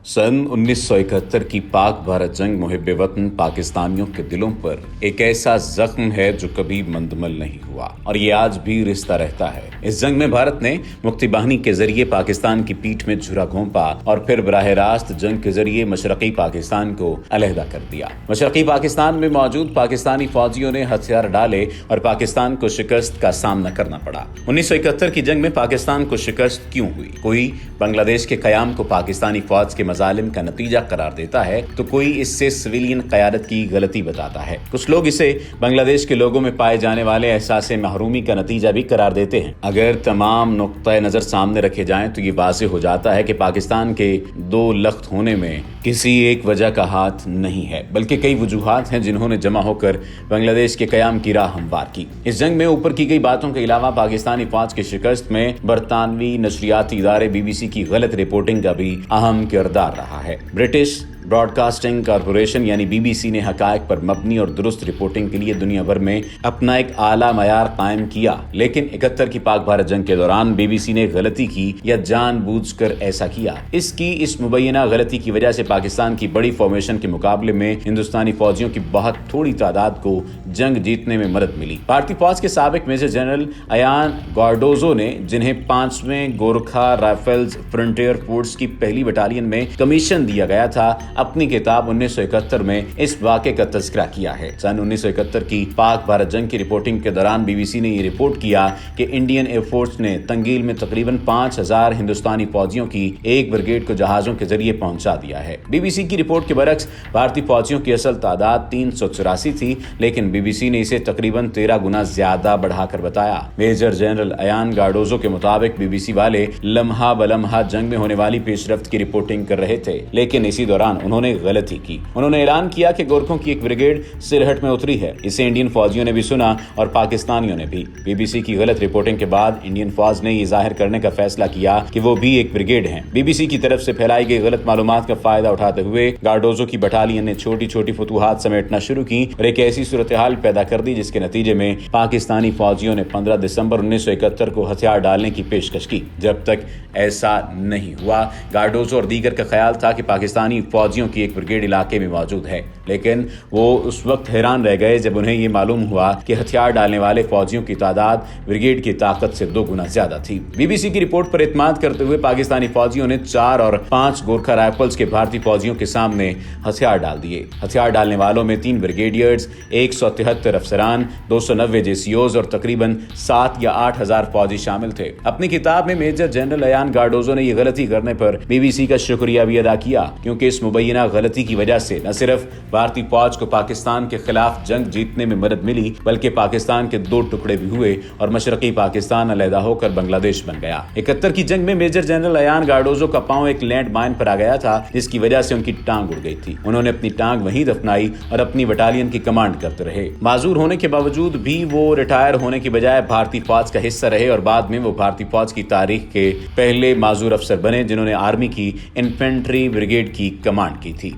सन 1971 की पाक भारत जंग मुहिब वतन पाकिस्तानियों के दिलों पर एक ऐसा जख्म है जो कभी मंदमल नहीं हुआ और ये आज भी रिश्ता रहता है। इस जंग में भारत ने मुक्ति बाहिनी के जरिए पाकिस्तान की पीठ में छुरा घोंपा और फिर बराह रास्त जंग के जरिए मशरकी पाकिस्तान को अलहदा कर दिया। मशरकी पाकिस्तान में मौजूद पाकिस्तानी फौजियों ने हथियार डाले और पाकिस्तान को शिकस्त का सामना करना पड़ा। 1971 की जंग में पाकिस्तान को शिकस्त क्यों हुई? कोई बांग्लादेश के कयाम को पाकिस्तानी फौज के मजालिम का नतीजा करार देता है तो कोई इससे सिविलियन क़यादत की गलती बताता है। कुछ लोग इसे बांग्लादेश के लोगों में पाए जाने वाले एहसास महरूमी का नतीजा भी करार देते हैं। अगर तमाम नुक्ता नजर सामने रखे जाएं तो ये वाज़ेह हो जाता है कि पाकिस्तान के दो लख्त होने में किसी एक वजह का हाथ नहीं है, बल्कि कई वजूहात हैं जिन्होंने जमा होकर बांग्लादेश के कयाम की राह हमवार की। इस जंग में ऊपर की गई बातों के अलावा पाकिस्तानी फौज की शिकस्त में बरतानवी नशरियाती इदारे BBC की गलत रिपोर्टिंग का भी अहम किरदार रहा है। ब्रिटिश ब्रॉडकास्टिंग कॉरपोरेशन यानी BBC ने हकायक पर मबनी और दुरुस्त रिपोर्टिंग के लिए दुनिया भर में अपना एक आला मयार कायम किया, लेकिन 71 की पाक भारत जंग के दौरान BBC ने गलती की या जानबूझकर ऐसा किया। इस मुबैना गलती की वजह से पाकिस्तान की बड़ी फॉर्मेशन के मुकाबले में हिंदुस्तानी फौजियों की बहुत थोड़ी तादाद को जंग जीतने में मदद मिली। भारतीय फौज के साबिक मेजर जनरल अयान गार्डोजो ने, जिन्हें 5वें गोरखा राइफल्स फ्रंटियर फोर्स की पहली बटालियन में कमीशन दिया गया था, अपनी किताब 1971 में इस वाक़े का तज़किरा किया है। सन 1971 की पाक भारत जंग की रिपोर्टिंग के दौरान BBC ने ये रिपोर्ट किया कि इंडियन एयरफोर्स ने तंगील में तकरीबन 5000 हिंदुस्तानी फौजियों की एक ब्रिगेड को जहाजों के जरिए पहुंचा दिया है। BBC की रिपोर्ट के बरक्स भारतीय फौजियों की असल तादाद 384 थी, लेकिन BBC ने इसे तकरीबन 13 गुना ज्यादा बढ़ाकर बताया। मेजर जनरल अयान गार्डोजो के मुताबिक BBC वाले लम्हा बलम्हा जंग में होने वाली पेशरफ्त की रिपोर्टिंग कर रहे थे, लेकिन इसी दौरान उन्होंने गलती की। उन्होंने ऐलान किया कि गोरखों की एक ब्रिगेड सिरहट में उतरी है। इसे इंडियन फौजियों ने भी सुना और पाकिस्तानियों ने भी। BBC की गलत रिपोर्टिंग के बाद इंडियन फौज ने ये जाहिर करने का फैसला किया कि वो भी एक ब्रिगेड है। BBC की तरफ से फैलाई गई गलत मालूमात का फायदा उठाते हुए गार्डोजो की बटालियन ने छोटी छोटी फतूहात समेटना शुरू की और एक ऐसी सूरत हाल पैदा कर दी जिसके नतीजे में पाकिस्तानी फौजियों ने 15 दिसंबर 1971 को हथियार डालने की पेशकश की। जब तक ऐसा नहीं हुआ, गार्डोजो और दीगर का ख्याल था कि पाकिस्तानी फौजियों की एक ब्रिगेड इलाके में मौजूद है, लेकिन वो उस वक्त हैरान रह गए जब उन्हें ये मालूम हुआ कि हथियार डालने वाले फौजियों की तादाद ब्रिगेड की ताकत से 2 गुना ज्यादा थी। BBC की रिपोर्ट पर इत्माद करते हुए पाकिस्तानी फौजियों ने 4 और 5 गोरखा राइफल्स के भारतीय फौजियों के सामने हथियार डाल दिए। हथियार डालने वालों में 3 ब्रिगेडियर्स, 173 अफसरान, 290 JCOs और तकरीबन 7 या 8 हजार फौजी शामिल थे। अपनी किताब में मेजर जनरल अयान गार्डोजो ने यह गलती करने पर BBC का शुक्रिया भी अदा किया, क्योंकि इस मुबैना गलती की वजह से न सिर्फ भारतीय फौज को पाकिस्तान के खिलाफ जंग जीतने में मदद मिली, बल्कि पाकिस्तान के 2 टुकड़े भी हुए और मशरकी पाकिस्तान अलहदा होकर बांग्लादेश बन गया। 71 की जंग में मेजर जनरल अयान गार्डोजो का पांव एक लैंड माइन पर आ गया था, जिसकी वजह से उनकी टांग उड़ गई थी। उन्होंने अपनी टांग वहीं दफनाई और अपनी बटालियन की कमांड करते रहे। माजूर होने के बावजूद भी वो रिटायर होने की बजाय भारतीय फौज का हिस्सा रहे और बाद में वो भारतीय फौज की तारीख के पहले माजूर अफसर बने जिन्होंने आर्मी की इन्फेंट्री ब्रिगेड की कमांड की थी।